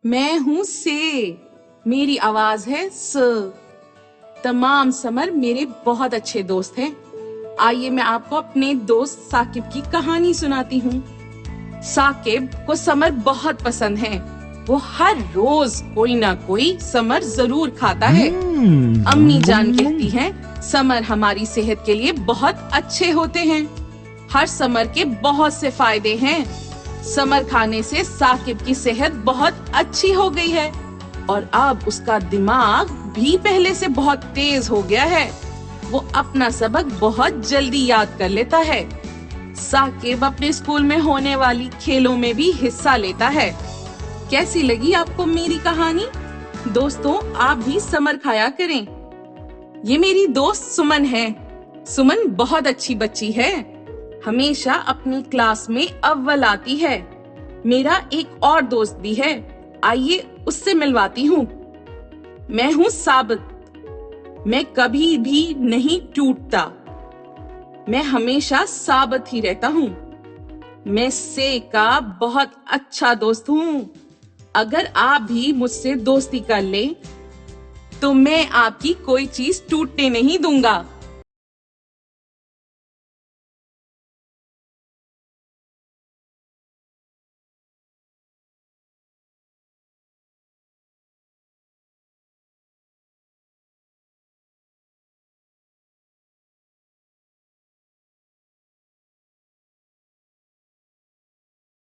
मैं हूँ से, मेरी आवाज है स। तमाम समर मेरे बहुत अच्छे दोस्त हैं। आइए मैं आपको अपने दोस्त साकिब की कहानी सुनाती हूँ। साकिब को समर बहुत पसंद है। वो हर रोज कोई ना कोई समर जरूर खाता है। अम्मी जान कहती हैं, समर हमारी सेहत के लिए बहुत अच्छे होते हैं। हर समर के बहुत से फायदे हैं। समर खाने से साकिब की सेहत बहुत अच्छी हो गई है और अब उसका दिमाग भी पहले से बहुत तेज हो गया है। वो अपना सबक बहुत जल्दी याद कर लेता है। साकिब अपने स्कूल में होने वाली खेलों में भी हिस्सा लेता है। कैसी लगी आपको मेरी कहानी? दोस्तों, आप भी समर खाया करें। ये मेरी दोस्त सुमन है। सुमन बहुत अच्छी बच्ची है। हमेशा अपनी क्लास में अव्वल आती है। मेरा एक और दोस्त भी है। आइए उससे मिलवाती हूँ। मैं हूँ साबित। मैं कभी भी नहीं टूटता। मैं हमेशा साबित ही रहता हूँ। मैं से का बहुत अच्छा दोस्त हूँ। अगर आप भी मुझसे दोस्ती कर ले तो मैं आपकी कोई चीज टूटने नहीं दूंगा।